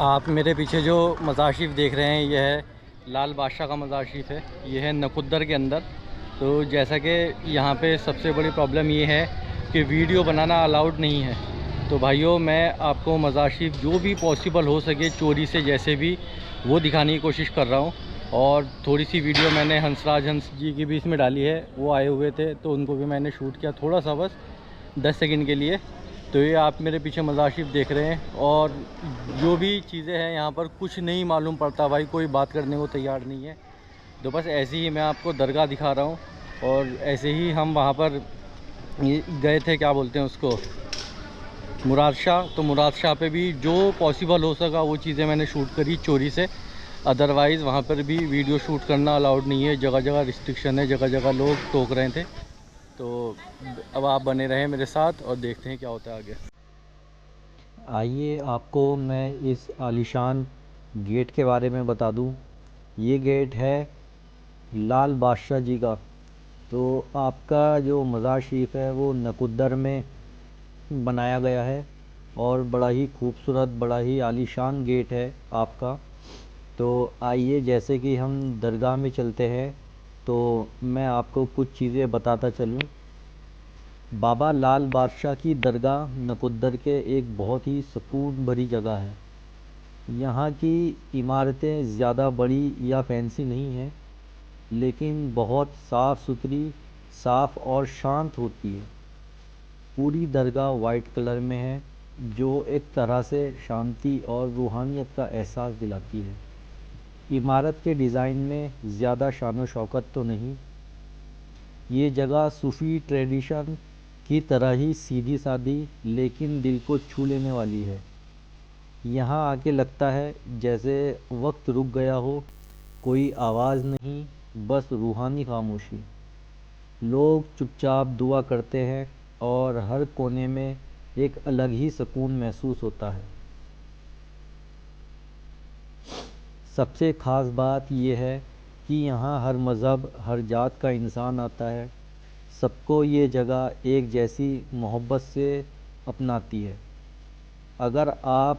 آپ میرے پیچھے جو مزار شریف دیکھ رہے ہیں یہ ہے لال بادشاہ کا مزار شریف ہے. یہ ہے نکودر کے اندر. تو جیسا کہ یہاں پہ سب سے بڑی پرابلم یہ ہے کہ ویڈیو بنانا الاؤڈ نہیں ہے. تو بھائیوں میں آپ کو مزار شریف جو بھی پاسبل ہو سکے چوری سے جیسے بھی وہ دکھانے کی کوشش کر رہا ہوں. اور تھوڑی سی ویڈیو میں نے ہنس جی کی بھی اس میں ڈالی ہے. وہ آئے ہوئے تھے تو ان کو بھی میں نے شوٹ کیا تھوڑا سا بس 10 سیکنڈ کے لیے. تو یہ آپ میرے پیچھے مزار شریف دیکھ رہے ہیں اور جو بھی چیزیں ہیں یہاں پر کچھ نہیں معلوم پڑتا بھائی, کوئی بات کرنے کو تیار نہیں ہے. تو بس ایسے ہی میں آپ کو درگاہ دکھا رہا ہوں. اور ایسے ہی ہم وہاں پر گئے تھے, کیا بولتے ہیں اس کو, مراد شاہ. تو مراد شاہ پہ بھی جو پاسبل ہو سکا وہ چیزیں میں نے شوٹ کری چوری سے. ادروائز وہاں پر بھی ویڈیو شوٹ کرنا الاؤڈ نہیں ہے, جگہ جگہ ریسٹرکشن ہے, جگہ جگہ لوگ ٹوک رہے تھے. تو اب آپ بنے رہیں میرے ساتھ اور دیکھتے ہیں کیا ہوتا ہے آگے. آئیے آپ کو میں اس عالیشان گیٹ کے بارے میں بتا دوں. یہ گیٹ ہے لال بادشاہ جی کا. تو آپ کا جو مزار شریف ہے وہ نکودر میں بنایا گیا ہے اور بڑا ہی خوبصورت, بڑا ہی عالیشان گیٹ ہے آپ کا. تو آئیے جیسے کہ ہم درگاہ میں چلتے ہیں تو میں آپ کو کچھ چیزیں بتاتا چلوں. بابا لال بادشاہ کی درگاہ نکودر کے ایک بہت ہی سکون بھری جگہ ہے. یہاں کی عمارتیں زیادہ بڑی یا فینسی نہیں ہیں لیکن بہت صاف ستھری, صاف اور شانت ہوتی ہے. پوری درگاہ وائٹ کلر میں ہے جو ایک طرح سے شانتی اور روحانیت کا احساس دلاتی ہے. عمارت کے ڈیزائن میں زیادہ شان و شوکت تو نہیں. یہ جگہ صوفی ٹریڈیشن کی طرح ہی سیدھی سادی لیکن دل کو چھو لینے والی ہے. یہاں آ کے لگتا ہے جیسے وقت رک گیا ہو. کوئی آواز نہیں, بس روحانی خاموشی. لوگ چپ چاپ دعا کرتے ہیں اور ہر کونے میں ایک الگ ہی سکون محسوس ہوتا ہے. سب سے خاص بات یہ ہے کہ یہاں ہر مذہب, ہر ذات کا انسان آتا ہے. سب کو یہ جگہ ایک جیسی محبت سے اپناتی ہے. اگر آپ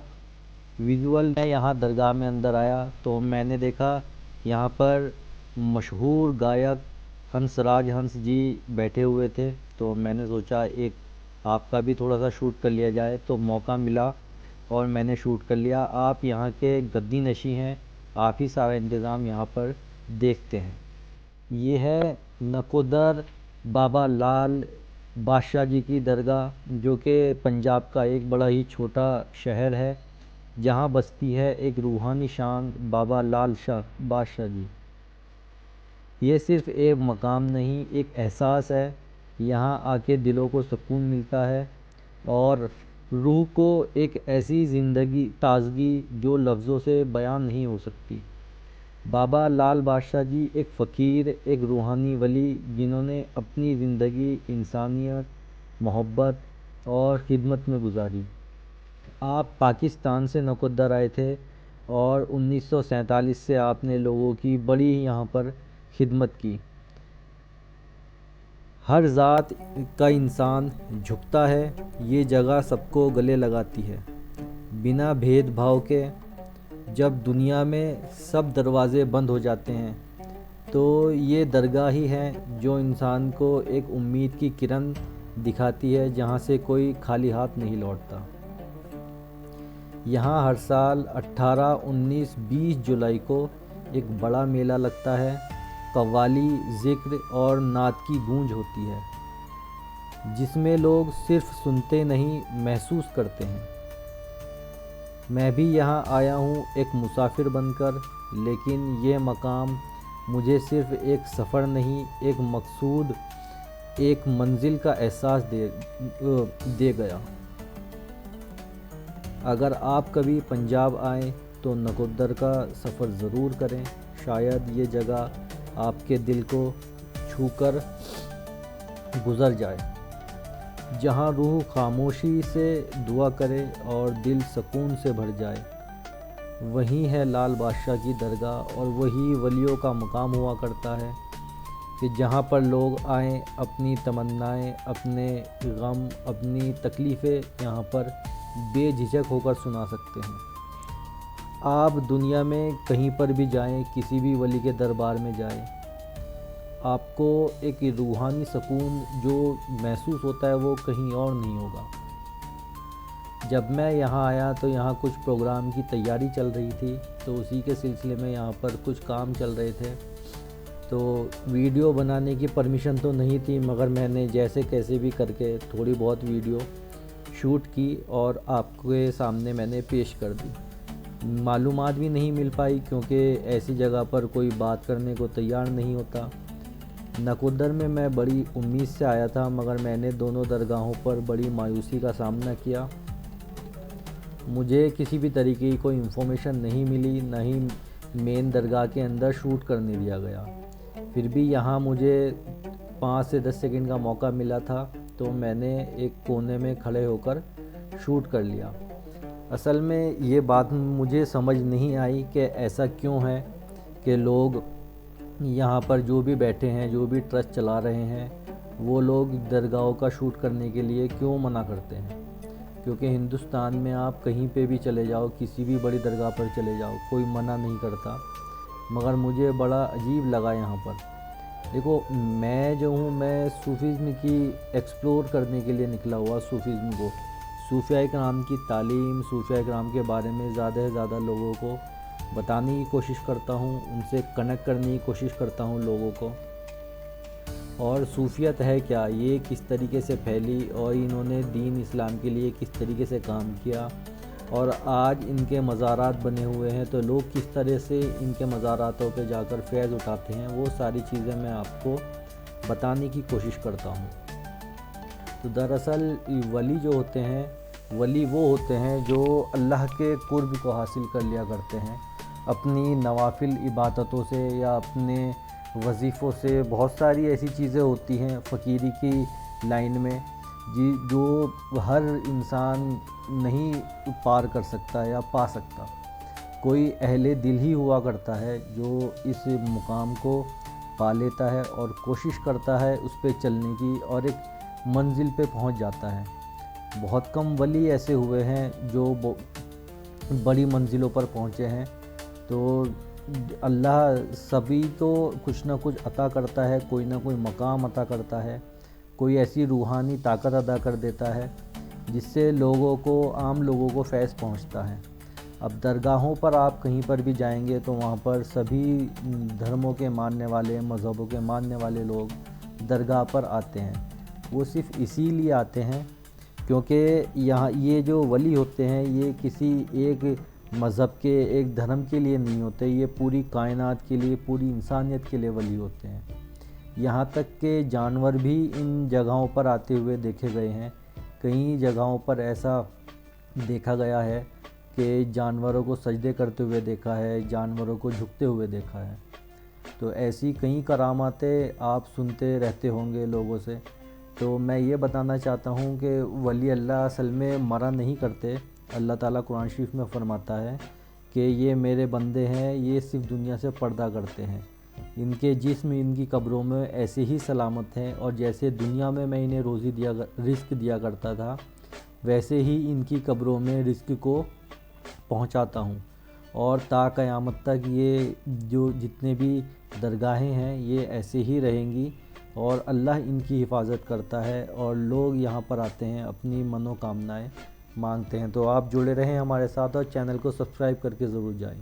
ویژول میں یہاں درگاہ میں اندر آیا تو میں نے دیکھا یہاں پر مشہور گائک ہنس راج ہنس جی بیٹھے ہوئے تھے. تو میں نے سوچا ایک آپ کا بھی تھوڑا سا شوٹ کر لیا جائے. تو موقع ملا اور میں نے شوٹ کر لیا. آپ یہاں کے گدی نشیں ہیں, آپ ہی سارا انتظام یہاں پر دیکھتے ہیں. یہ ہے نکودر بابا لال بادشاہ جی کی درگاہ, جو کہ پنجاب کا ایک بڑا ہی چھوٹا شہر ہے جہاں بستی ہے ایک روحانی شان بابا لال بادشاہ جی. یہ صرف ایک مقام نہیں, ایک احساس ہے. یہاں آ کے دلوں کو سکون ملتا ہے اور روح کو ایک ایسی زندگی تازگی جو لفظوں سے بیان نہیں ہو سکتی. بابا لال بادشاہ جی ایک فقیر, ایک روحانی ولی جنہوں نے اپنی زندگی انسانیت, محبت اور خدمت میں گزاری. آپ پاکستان سے نکودر آئے تھے اور 1947 سے آپ نے لوگوں کی بڑی یہاں پر خدمت کی. ہر ذات کا انسان جھکتا ہے. یہ جگہ سب کو گلے لگاتی ہے بنا بھید بھاؤ کے. جب دنیا میں سب دروازے بند ہو جاتے ہیں تو یہ درگاہ ہی ہے جو انسان کو ایک امید کی کرن دکھاتی ہے جہاں سے کوئی خالی ہاتھ نہیں لوٹتا. یہاں ہر سال 18, 19, 20 جولائی کو ایک بڑا میلہ لگتا ہے. قوالی, ذکر اور نعت کی گونج ہوتی ہے جس میں لوگ صرف سنتے نہیں محسوس کرتے ہیں. میں بھی یہاں آیا ہوں ایک مسافر بن کر, لیکن یہ مقام مجھے صرف ایک سفر نہیں, ایک مقصود, ایک منزل کا احساس دے گیا. اگر آپ کبھی پنجاب آئیں تو نکودر کا سفر ضرور کریں. شاید یہ جگہ آپ کے دل کو چھو کر گزر جائے. جہاں روح خاموشی سے دعا کرے اور دل سکون سے بھر جائے. وہیں ہے لال بادشاہ کی درگاہ, اور وہی ولیوں کا مقام ہوا کرتا ہے کہ جہاں پر لوگ آئیں, اپنی تمنائیں, اپنے غم, اپنی تکلیفیں یہاں پر بے جھجک ہو کر سنا سکتے ہیں. آپ دنیا میں کہیں پر بھی جائیں، کسی بھی ولی کے دربار میں جائیں، آپ کو ایک روحانی سکون جو محسوس ہوتا ہے وہ کہیں اور نہیں ہوگا۔ جب میں یہاں آیا تو یہاں کچھ پروگرام کی تیاری چل رہی تھی، تو اسی کے سلسلے میں یہاں پر کچھ کام چل رہے تھے، تو ویڈیو بنانے کی پرمیشن تو نہیں تھی، مگر میں نے جیسے کیسے بھی کر کے تھوڑی بہت ویڈیو شوٹ کی اور آپ کے سامنے میں نے پیش کر دی۔ معلومات بھی نہیں مل پائی کیونکہ ایسی جگہ پر کوئی بات کرنے کو تیار نہیں ہوتا۔ نکودر میں بڑی امید سے آیا تھا، مگر میں نے دونوں درگاہوں پر بڑی مایوسی کا سامنا کیا۔ مجھے کسی بھی طریقے کی کوئی انفارمیشن نہیں ملی، نہ ہی مین درگاہ کے اندر شوٹ کرنے دیا گیا۔ پھر بھی یہاں مجھے 5 سے 10 سیکنڈ کا موقع ملا تھا، تو میں نے ایک کونے میں کھڑے ہو کر شوٹ کر لیا۔ اصل میں یہ بات مجھے سمجھ نہیں آئی کہ ایسا کیوں ہے کہ لوگ یہاں پر جو بھی بیٹھے ہیں، جو بھی ٹرسٹ چلا رہے ہیں، وہ لوگ درگاہوں کا شوٹ کرنے کے لیے کیوں منع کرتے ہیں؟ کیونکہ ہندوستان میں آپ کہیں پہ بھی چلے جاؤ، کسی بھی بڑی درگاہ پر چلے جاؤ، کوئی منع نہیں کرتا، مگر مجھے بڑا عجیب لگا یہاں پر۔ دیکھو، میں جو ہوں، میں صوفیزم کی ایکسپلور کرنے کے لیے نکلا ہوا، صوفیزم کو، صوفیاء کرام کی تعلیم، صوفیاء کرام کے بارے میں زیادہ سے زیادہ لوگوں کو بتانے کی کوشش کرتا ہوں، ان سے کنیکٹ کرنے کی کوشش کرتا ہوں لوگوں کو، اور صوفیت ہے کیا، یہ کس طریقے سے پھیلی، اور انہوں نے دین اسلام کے لیے کس طریقے سے کام کیا، اور آج ان کے مزارات بنے ہوئے ہیں تو لوگ کس طرح سے ان کے مزاراتوں پہ جا کر فیض اٹھاتے ہیں، وہ ساری چیزیں میں آپ کو بتانے کی کوشش کرتا ہوں۔ تو دراصل ولی جو ہوتے ہیں، ولی وہ ہوتے ہیں جو اللہ کے قرب کو حاصل کر لیا کرتے ہیں اپنی نوافل عبادتوں سے یا اپنے وظیفوں سے۔ بہت ساری ایسی چیزیں ہوتی ہیں فقیری کی لائن میں جو ہر انسان نہیں پار کر سکتا یا پا سکتا۔ کوئی اہل دل ہی ہوا کرتا ہے جو اس مقام کو پا لیتا ہے اور کوشش کرتا ہے اس پہ چلنے کی، اور ایک منزل پہ پہنچ جاتا ہے۔ بہت کم ولی ایسے ہوئے ہیں جو بڑی منزلوں پر پہنچے ہیں۔ تو اللہ سبھی کو کچھ نہ کچھ عطا کرتا ہے، کوئی نہ کوئی مقام عطا کرتا ہے، کوئی ایسی روحانی طاقت ادا کر دیتا ہے جس سے لوگوں کو، عام لوگوں کو فیض پہنچتا ہے۔ اب درگاہوں پر آپ کہیں پر بھی جائیں گے تو وہاں پر سبھی دھرموں کے ماننے والے، مذہبوں کے ماننے والے لوگ درگاہ پر آتے ہیں۔ وہ صرف اسی لیے آتے ہیں کیونکہ یہاں یہ جو ولی ہوتے ہیں، یہ کسی ایک مذہب کے، ایک دھرم کے لیے نہیں ہوتے، یہ پوری کائنات کے لیے، پوری انسانیت کے لیے ولی ہوتے ہیں۔ یہاں تک کہ جانور بھی ان جگہوں پر آتے ہوئے دیکھے گئے ہیں۔ کئی جگہوں پر ایسا دیکھا گیا ہے کہ جانوروں کو سجدے کرتے ہوئے دیکھا ہے، جانوروں کو جھکتے ہوئے دیکھا ہے۔ تو ایسی کئی کراماتیں آپ سنتے رہتے ہوں گے لوگوں سے۔ تو میں یہ بتانا چاہتا ہوں کہ ولی اللہ اصل میں مرا نہیں کرتے۔ اللہ تعالیٰ قرآن شریف میں فرماتا ہے کہ یہ میرے بندے ہیں، یہ صرف دنیا سے پردہ کرتے ہیں، ان کے جسم ان کی قبروں میں ایسے ہی سلامت ہیں، اور جیسے دنیا میں انہیں رزق دیا کرتا تھا، ویسے ہی ان کی قبروں میں رزق کو پہنچاتا ہوں، اور تا قیامت تک یہ جو جتنے بھی درگاہیں ہیں یہ ایسے ہی رہیں گی، اور اللہ ان کی حفاظت کرتا ہے، اور لوگ یہاں پر آتے ہیں، اپنی منو کامنائیں مانگتے ہیں۔ تو آپ جڑے رہیں ہمارے ساتھ اور چینل کو سبسکرائب کر کے ضرور جائیں۔